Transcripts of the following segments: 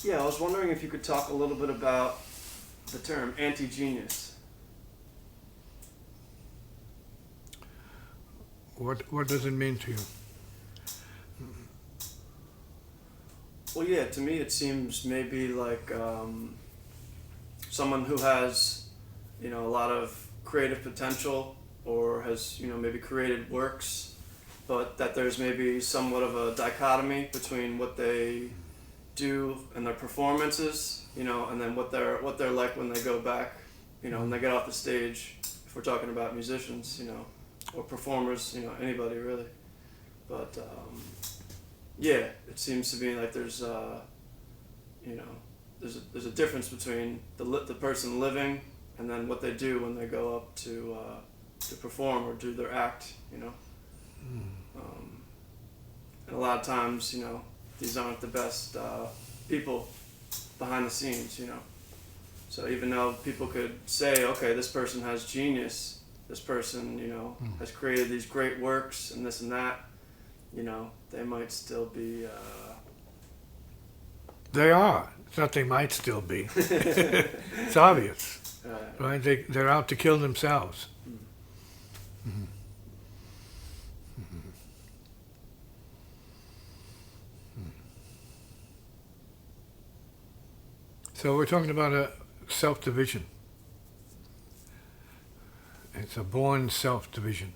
Yeah, I was wondering if you could talk a little bit about the term anti-genius. What does it mean to you? Well, yeah, to me it seems maybe like someone who has, a lot of creative potential or has, maybe created works, but that there's maybe somewhat of a dichotomy between what they do and their performances, and then what they're like when they go back, when they get off the stage. If we're talking about musicians, or performers, anybody really. But yeah, it seems to be like there's there's a difference between the person living and then what they do when they go up to perform or do their act, and a lot of times, these aren't the best people behind the scenes, So even though people could say, okay, this person has genius, this person, has created these great works and this and that, they might still be... They are. It's not they might still be. It's obvious. Right? They're out to kill themselves. Mm-hmm. So we're talking about a self-division. It's a born self-division.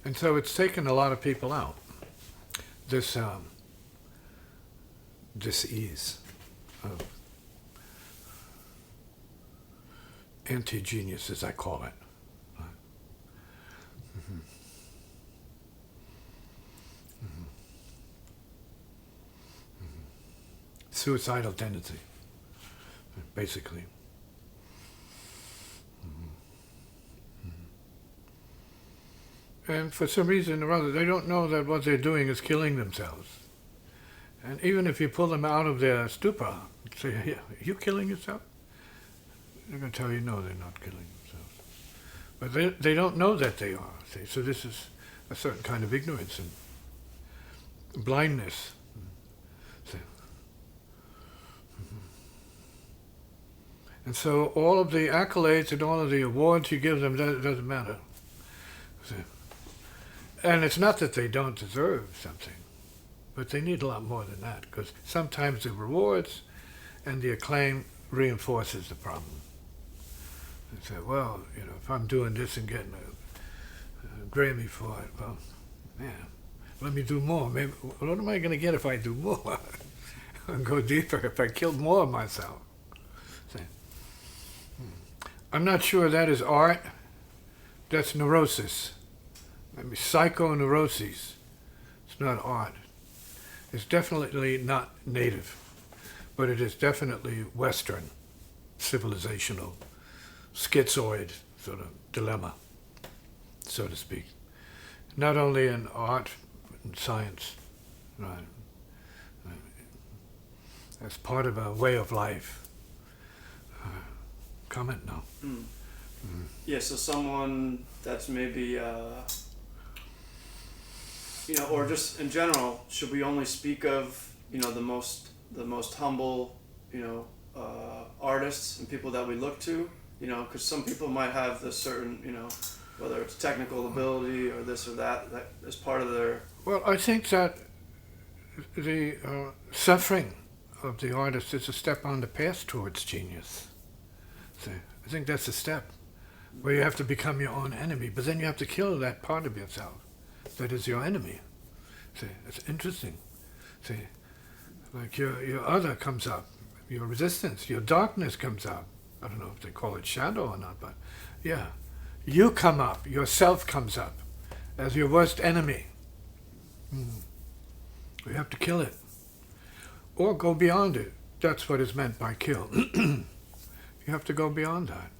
And so it's taken a lot of people out. This ease of anti-genius, as I call it. Mm-hmm. Mm-hmm. Mm-hmm. Suicidal tendency, basically. And for some reason or other, they don't know that what they're doing is killing themselves. And even if you pull them out of their stupor, say, "Are you killing yourself?" They're going to tell you, no, they're not killing themselves. But they don't know that they are. See? So this is a certain kind of ignorance and blindness. See? And so all of the accolades and all of the awards you give them, that doesn't matter. See? And it's not that they don't deserve something, but they need a lot more than that, because sometimes the rewards and the acclaim reinforces the problem. They say, well, if I'm doing this and getting a Grammy for it, well, man, let me do more. Maybe, what am I going to get if I do more? I'll go deeper if I killed more of myself. See? I'm not sure that is art. That's neurosis. Maybe psychoneuroses. It's not art. It's definitely not native, but it is definitely Western, civilizational, schizoid sort of dilemma, so to speak. Not only in art and science, right? As part of a way of life. Comment now. Mm. Mm. Yeah, so someone that's maybe... or just in general, should we only speak of, the most humble, artists and people that we look to? Because some people might have this certain, whether it's technical ability or this or that is part of their... Well, I think that the suffering of the artist is a step on the path towards genius. See, I think that's a step where you have to become your own enemy, but then you have to kill that part of yourself that is your enemy. See, it's interesting. See, like your other comes up, your resistance, your darkness comes up. I don't know if they call it shadow or not, but yeah. You come up, yourself comes up as your worst enemy. We have to kill it. Or go beyond it. That's what is meant by kill. You have to go beyond that.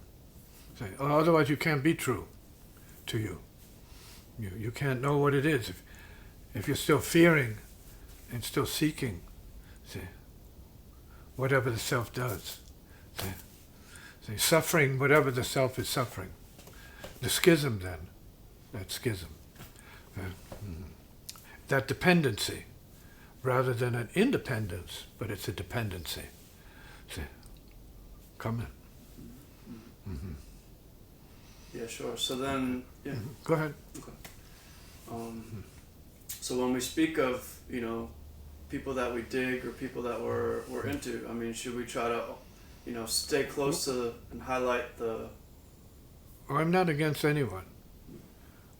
Say, otherwise you can't be true to you. You can't know what it is if you're still fearing and still seeking, see, whatever the self does. See, suffering, whatever the self is suffering. The schism then, that schism. That dependency, rather than an independence, but it's a dependency. See, come in. Mm-hmm. Yeah, sure. So then, yeah. Mm-hmm. Go ahead. Okay. So when we speak of, people that we dig or people that we're into, I mean, should we try to, stay close to and highlight the... I'm not against anyone.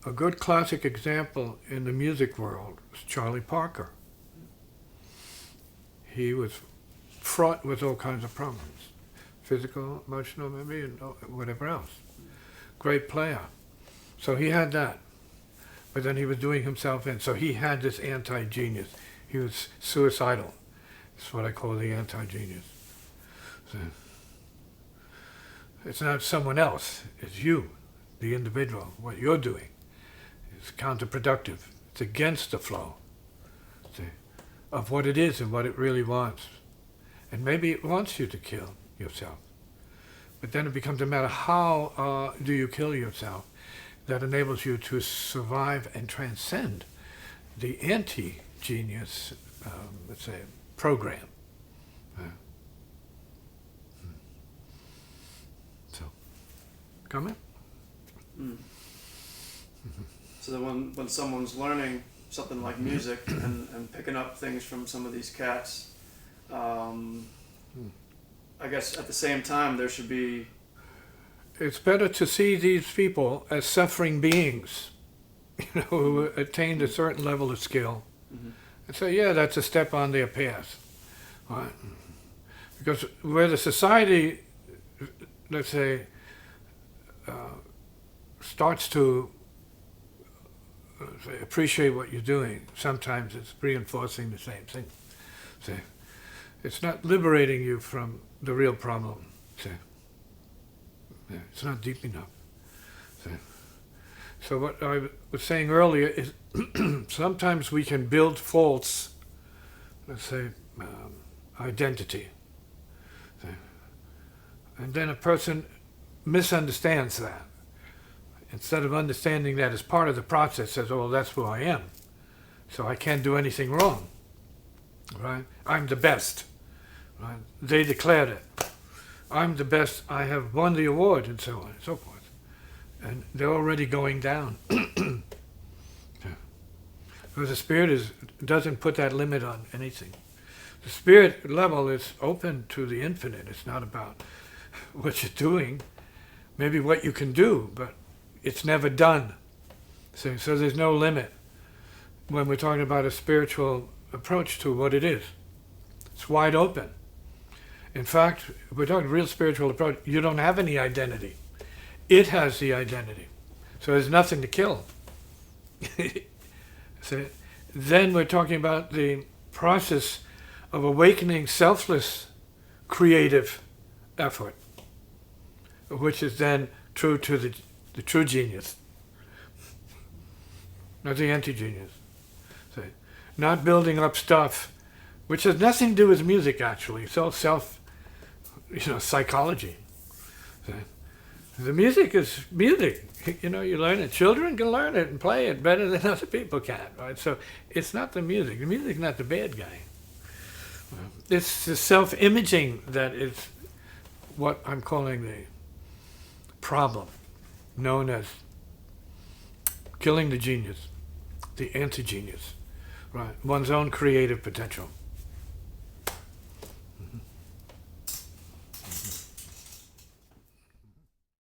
A good classic example in the music world is Charlie Parker. He was fraught with all kinds of problems, physical, emotional, maybe, and whatever else. Great player. So he had that. But then he was doing himself in. So he had this anti-genius. He was suicidal. That's what I call the anti-genius. So it's not someone else. It's you, the individual. What you're doing is counterproductive. It's against the flow, see, of what it is and what it really wants. And maybe it wants you to kill yourself. But then it becomes a matter, how do you kill yourself that enables you to survive and transcend the anti-genius, let's say, program. So, comment? Mm. So then when someone's learning something like music and picking up things from some of these cats, I guess at the same time there should be... It's better to see these people as suffering beings, who attained a certain level of skill. Mm-hmm. And say, yeah, that's a step on their path. Right? Because where the society, let's say, starts to appreciate what you're doing, sometimes it's reinforcing the same thing. See? It's not liberating you from the real problem. See? Yeah, it's not deep enough. So what I was saying earlier is sometimes we can build false, let's say, identity. And then a person misunderstands that. Instead of understanding that as part of the process, says, oh, well, that's who I am. So I can't do anything wrong. Right? I'm the best. Right? They declared it. I'm the best, I have won the award, and so on and so forth. And they're already going down. Because the spirit doesn't put that limit on anything. The spirit level is open to the infinite. It's not about what you're doing, maybe what you can do, but it's never done. So there's no limit when we're talking about a spiritual approach to what it is. It's wide open. In fact, if we're talking real spiritual approach, you don't have any identity. It has the identity. So there's nothing to kill. So then we're talking about the process of awakening selfless creative effort, which is then true to the true genius, not the anti-genius. So not building up stuff, which has nothing to do with music actually. It's all psychology. The music is music. You learn it. Children can learn it and play it better than other people can, right? So it's not the music. The music's not the bad guy. It's the self-imaging that is what I'm calling the problem, known as killing the genius, the anti-genius, right? One's own creative potential.